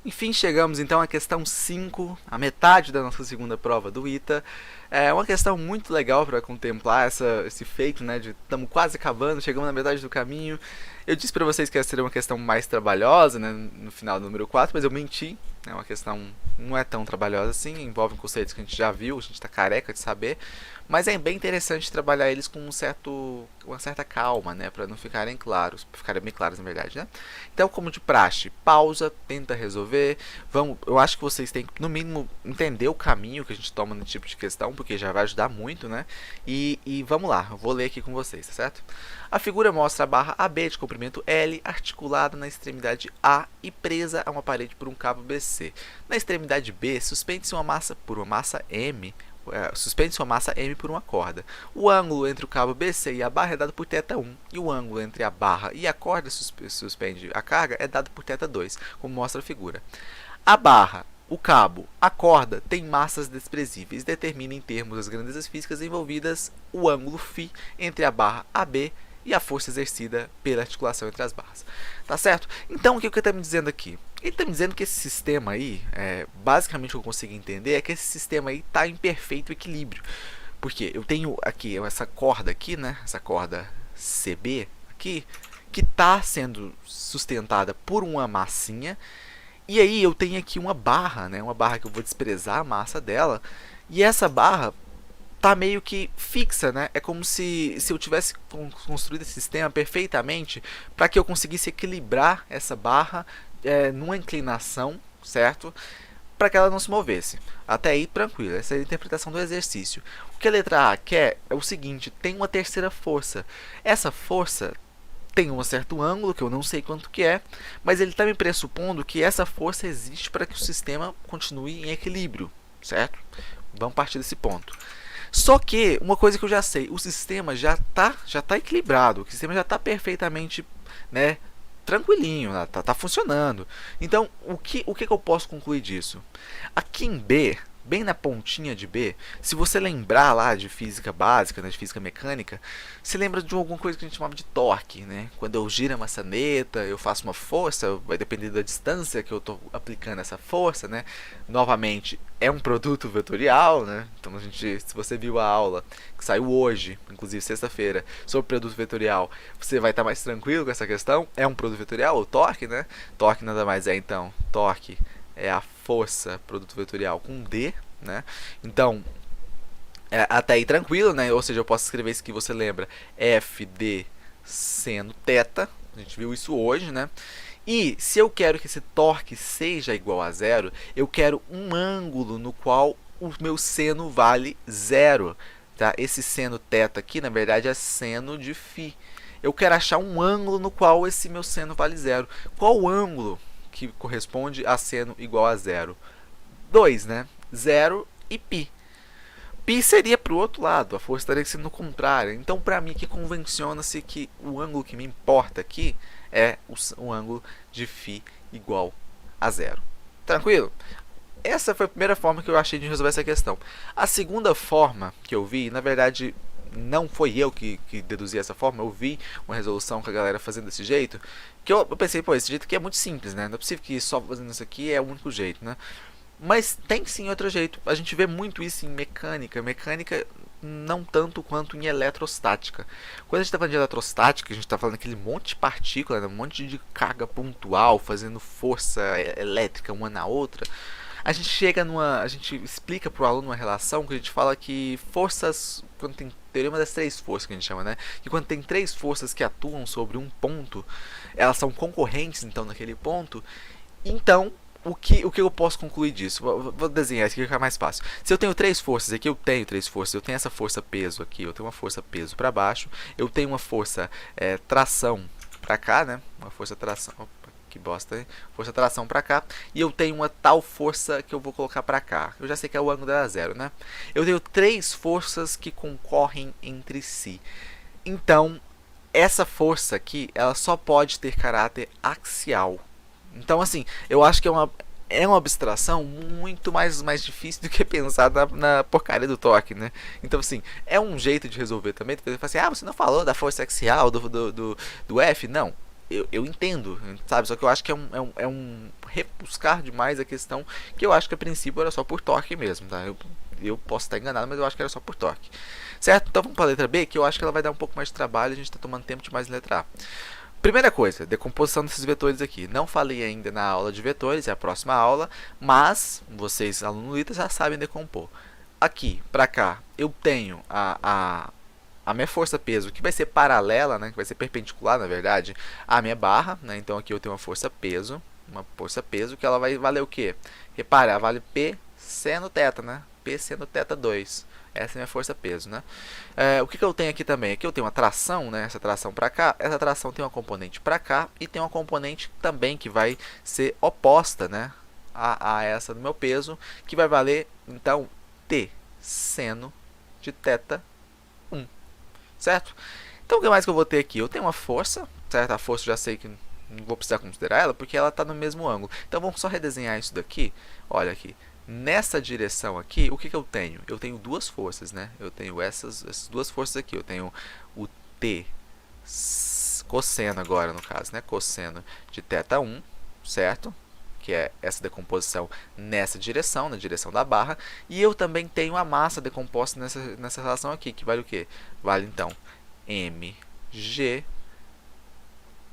Enfim, chegamos então à questão 5, a metade da nossa segunda prova do ITA. É uma questão muito legal para contemplar esse feito, né? De estamos quase acabando, chegamos na metade do caminho. Eu disse para vocês que essa seria uma questão mais trabalhosa, né? No final do número 4, mas eu menti. É uma questão não é tão trabalhosa assim, envolve conceitos que a gente já viu, a gente está careca de saber. Mas é bem interessante trabalhar eles com uma certa calma, né? Para não ficarem claros, pra ficarem bem claros na verdade, né? Então, como de praxe, pausa, tenta resolver. Eu acho que vocês têm que, no mínimo, entender o caminho que a gente toma nesse tipo de questão, porque já vai ajudar muito, né? E vamos lá, eu vou ler aqui com vocês, tá certo? A figura mostra a barra AB de comprimento L articulada na extremidade A e presa a uma parede por um cabo BC. Na extremidade B, suspende-se uma massa M por uma corda. O ângulo entre o cabo BC e a barra é dado por θ1, e o ângulo entre a barra e a corda suspende a carga é dado por θ2, como mostra a figura. A barra, o cabo, a corda têm massas desprezíveis. Determina em termos das grandezas físicas envolvidas o ângulo φ entre a barra AB e a força exercida pela articulação entre as barras. Tá certo? Então, o que ele está me dizendo aqui? Ele está me dizendo que esse sistema aí, basicamente o que eu consigo entender é que esse sistema aí está em perfeito equilíbrio. Porque eu tenho aqui essa corda aqui, né? Essa corda CB aqui, que está sendo sustentada por uma massinha. E aí eu tenho aqui uma barra, né? Uma barra que eu vou desprezar a massa dela. E essa barra tá meio que fixa, né? É como se eu tivesse construído esse sistema perfeitamente para que eu conseguisse equilibrar essa barra numa inclinação, certo? Para que ela não se movesse. Até aí, tranquilo. Essa é a interpretação do exercício. O que a letra A quer é o seguinte: tem uma terceira força. Essa força tem um certo ângulo, que eu não sei quanto que é, mas ele está me pressupondo que essa força existe para que o sistema continue em equilíbrio, certo? Vamos partir desse ponto. Só que, uma coisa que eu já sei, o sistema já tá equilibrado, o sistema já está perfeitamente, né, tranquilinho, tá funcionando. Então, o que eu posso concluir disso? Aqui em B, bem na pontinha de B, se você lembrar lá de física básica, né, de física mecânica, se lembra de alguma coisa que a gente chamava de torque, né? Quando eu giro a maçaneta, eu faço uma força, vai depender da distância que eu estou aplicando essa força, né? Novamente, é um produto vetorial, né? Então, se você viu a aula que saiu hoje, inclusive sexta-feira, sobre produto vetorial, você vai estar mais tranquilo com essa questão. É um produto vetorial, o torque, né? Torque nada mais é, então, torque é a força produto vetorial com D, né? Então, até aí tranquilo, né? Ou seja, eu posso escrever isso que você lembra, FD seno θ, a gente viu isso hoje, né? E se eu quero que esse torque seja igual a zero, eu quero um ângulo no qual o meu seno vale zero, tá? Esse seno θ aqui, na verdade, é seno de φ. Eu quero achar um ângulo no qual esse meu seno vale zero. Qual o ângulo que corresponde a seno igual a zero? 2, né? 0 e π. Π seria para o outro lado, a força estaria sendo contrária. Então, para mim, que convenciona-se que o ângulo que me importa aqui é o ângulo de φ igual a zero. Tranquilo? Essa foi a primeira forma que eu achei de resolver essa questão. A segunda forma que eu vi, na verdade, não foi eu que deduzi essa forma, eu vi uma resolução com a galera fazendo desse jeito, que eu pensei, pô, esse jeito aqui é muito simples, né? Não é possível que só fazendo isso aqui é o único jeito, né? Mas tem sim outro jeito. A gente vê muito isso em mecânica. Mecânica não tanto quanto em eletrostática. Quando a gente está falando de eletrostática, a gente está falando daquele monte de partícula, né? Um monte de carga pontual, fazendo força elétrica uma na outra. A gente explica para o aluno uma relação que a gente fala que forças, quando tem teorema das três forças que a gente chama, né? Que quando tem três forças que atuam sobre um ponto, elas são concorrentes então naquele ponto. Então, o que eu posso concluir disso? Vou desenhar isso aqui que fica mais fácil. Se eu tenho três forças aqui, eu tenho três forças. Eu tenho essa força peso aqui, eu tenho uma força peso para baixo, eu tenho uma força tração para cá, né? Uma força tração, opa, que bosta, hein? Força tração para cá, e eu tenho uma tal força que eu vou colocar para cá. Eu já sei que é o ângulo dela zero, né? Eu tenho três forças que concorrem entre si. Então, essa força aqui, ela só pode ter caráter axial. Então, assim, eu acho que é uma abstração muito mais difícil do que pensar na porcaria do torque, né? Então, assim, é um jeito de resolver também. Você fala assim, você não falou da força axial do F? Não. eu entendo, sabe? Só que eu acho que é um rebuscar demais a questão, que eu acho que a princípio era só por torque mesmo, tá? Eu posso estar enganado, mas eu acho que era só por torque. Certo? Então vamos para a letra B, que eu acho que ela vai dar um pouco mais de trabalho, a gente está tomando tempo demais na letra A. Primeira coisa, decomposição desses vetores aqui. Não falei ainda na aula de vetores, é a próxima aula, mas vocês, alunos LITA, já sabem decompor. Aqui, para cá, eu tenho a minha força-peso, que vai ser paralela, né, que vai ser perpendicular, na verdade, à minha barra. Né, então aqui eu tenho uma força-peso, que ela vai valer o quê? Repare, ela vale P seno θ, né? P seno θ2. Essa é a minha força-peso, né? O que eu tenho aqui também? Aqui eu tenho uma tração, né? Essa tração para cá. Essa tração tem uma componente para cá e tem uma componente também que vai ser oposta, né? A essa do meu peso, que vai valer, então, T seno de θ1, certo? Então, o que mais que eu vou ter aqui? Eu tenho uma força, certo? A força eu já sei que não vou precisar considerar ela, porque ela está no mesmo ângulo. Então, vamos só redesenhar isso daqui. Olha aqui. Nessa direção aqui, o que eu tenho? Eu tenho duas forças, né? Eu tenho essas duas forças aqui. Eu tenho o T cosseno agora, no caso, né? Cosseno de θ1, certo? Que é essa decomposição nessa direção, na direção da barra. E eu também tenho a massa decomposta nessa relação aqui, que vale o quê? Vale, então, mg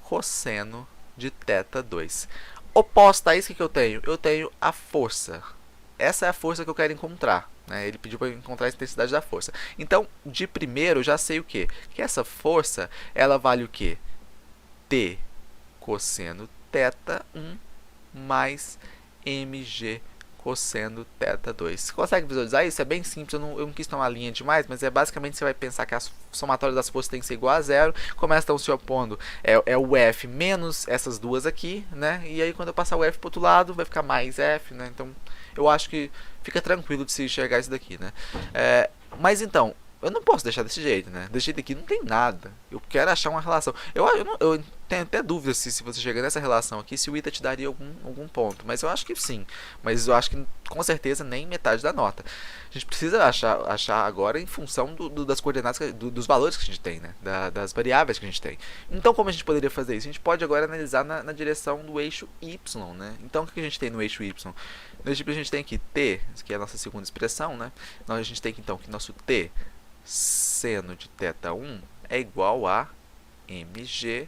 cosseno de θ2. Oposta a isso, que eu tenho? Eu tenho a força. Essa é a força que eu quero encontrar. Né? Ele pediu para eu encontrar a intensidade da força. Então, de primeiro, eu já sei o quê? Que essa força, ela vale o quê? T cosseno θ1 mais mg cosseno θ2. Você consegue visualizar isso? É bem simples, eu não quis tomar linha demais, mas é basicamente você vai pensar que a somatória das forças tem que ser igual a zero. Como elas estão se opondo, é o F menos essas duas aqui, né? E aí quando eu passar o F para o outro lado, vai ficar mais F, né? Então, eu acho que fica tranquilo de se enxergar isso daqui, né? Mas então, eu não posso deixar desse jeito, né? Desse jeito aqui não tem nada. Eu quero achar uma relação. Eu tenho até dúvida se você chega nessa relação aqui, se o ITA te daria algum ponto. Mas eu acho que sim. Mas eu acho que com certeza nem metade da nota. A gente precisa achar agora em função das coordenadas, dos valores que a gente tem, né? Das variáveis que a gente tem. Então, como a gente poderia fazer isso? A gente pode agora analisar na direção do eixo Y, né? Então, o que a gente tem no eixo Y? No eixo Y a gente tem aqui T, que é a nossa segunda expressão, né? Então, a gente tem aqui, então, que nosso T seno de θ1 é igual a mg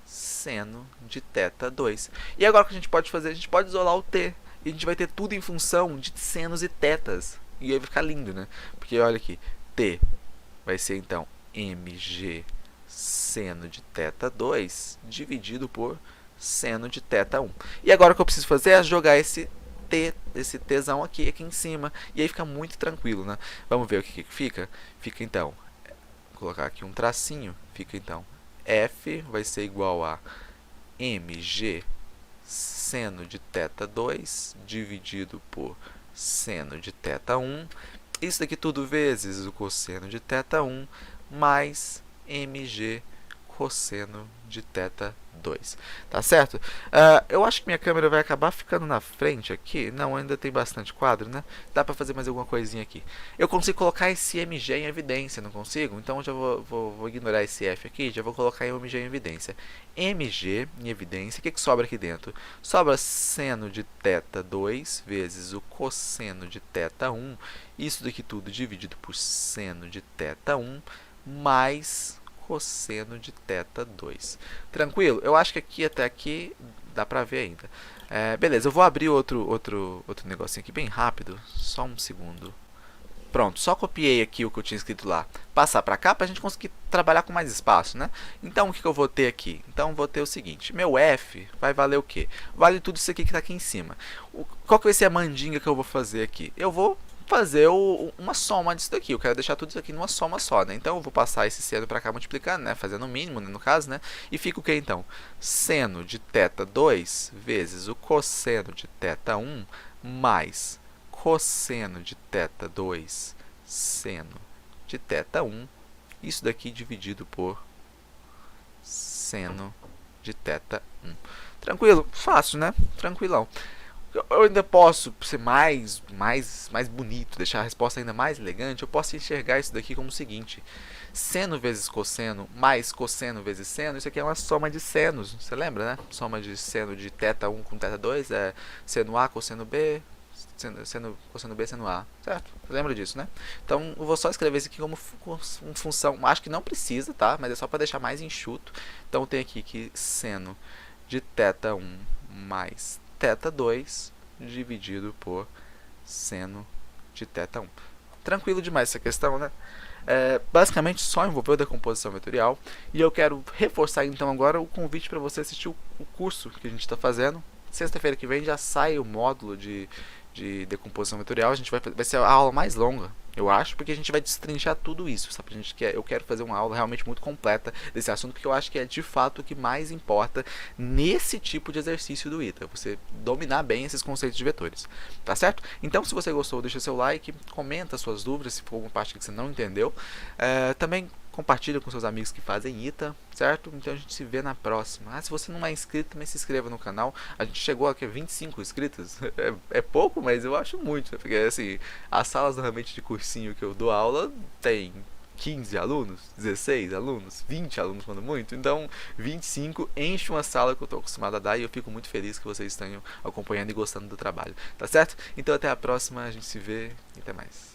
seno de θ2. E agora o que a gente pode fazer? A gente pode isolar o t. E a gente vai ter tudo em função de senos e tetas. E aí vai ficar lindo, né? Porque olha aqui, t vai ser então mg seno de θ2 dividido por seno de θ1. E agora o que eu preciso fazer é jogar esse tzão aqui em cima, e aí fica muito tranquilo, né? Vamos ver o que fica. Fica então, vou colocar aqui um tracinho, fica então F vai ser igual a mg seno de θ2 dividido por seno de θ1. Isso daqui tudo vezes o cosseno de θ1 mais mg cosseno de θ2. Tá certo? Eu acho que minha câmera vai acabar ficando na frente aqui. Não, ainda tem bastante quadro, né? Dá para fazer mais alguma coisinha aqui. Eu consigo colocar esse mg em evidência, não consigo? Então eu já vou ignorar esse f aqui, já vou colocar o mg em evidência. mg em evidência, o que sobra aqui dentro? Sobra seno de θ2 vezes o cosseno de θ1. Isso daqui tudo dividido por seno de θ1 mais cosseno de θ2. Tranquilo? Eu acho que aqui até aqui dá pra ver ainda. Beleza, eu vou abrir outro negocinho aqui bem rápido. Só um segundo. Pronto, só copiei aqui o que eu tinha escrito lá. Passar pra cá pra gente conseguir trabalhar com mais espaço, né? Então, o que eu vou ter aqui? Então, vou ter o seguinte. Meu F vai valer o quê? Vale tudo isso aqui que tá aqui em cima. Qual que vai ser a mandinga que eu vou fazer aqui? Eu vou fazer uma soma disso daqui. Eu quero deixar tudo isso aqui numa soma só, né? Então eu vou passar esse seno para cá multiplicando, né? Fazendo o mínimo, né? No caso, né? E fica o que então? Seno de θ2 vezes o cosseno de θ1 mais cosseno de θ2 seno de θ1. Isso daqui dividido por seno de θ1. Tranquilo? Fácil, né? Tranquilão. Eu ainda posso ser mais bonito, deixar a resposta ainda mais elegante. Eu posso enxergar isso daqui como o seguinte. Seno vezes cosseno mais cosseno vezes seno, isso aqui é uma soma de senos, você lembra, né? Soma de seno de θ1 com θ2 é seno A cosseno B, cosseno B, seno A, certo? Lembra disso, né? Então, eu vou só escrever isso aqui como função, acho que não precisa, tá? Mas é só para deixar mais enxuto. Então, tem aqui que seno de θ1 mais θ2 dividido por seno de θ1. Tranquilo demais essa questão, né? Basicamente só envolveu decomposição vetorial. E eu quero reforçar então agora o convite para você assistir o curso que a gente está fazendo. Sexta-feira que vem já sai o módulo de decomposição vetorial. A gente vai ser a aula mais longa, eu acho, porque a gente vai destrinchar tudo isso, sabe? Eu quero fazer uma aula realmente muito completa desse assunto, porque eu acho que é de fato o que mais importa nesse tipo de exercício do ITA, você dominar bem esses conceitos de vetores, tá certo? Então, se você gostou, deixa seu like, comenta suas dúvidas, se for alguma parte que você não entendeu. Também compartilha com seus amigos que fazem ITA, certo? Então a gente se vê na próxima. Se você não é inscrito, também se inscreva no canal. A gente chegou aqui a 25 inscritos. É pouco, mas eu acho muito, né? Porque assim, as salas normalmente de cursinho que eu dou aula tem 15 alunos, 16 alunos, 20 alunos quando muito. Então 25 enche uma sala que eu estou acostumado a dar, e eu fico muito feliz que vocês estejam acompanhando e gostando do trabalho, tá certo? Então até a próxima, a gente se vê e até mais.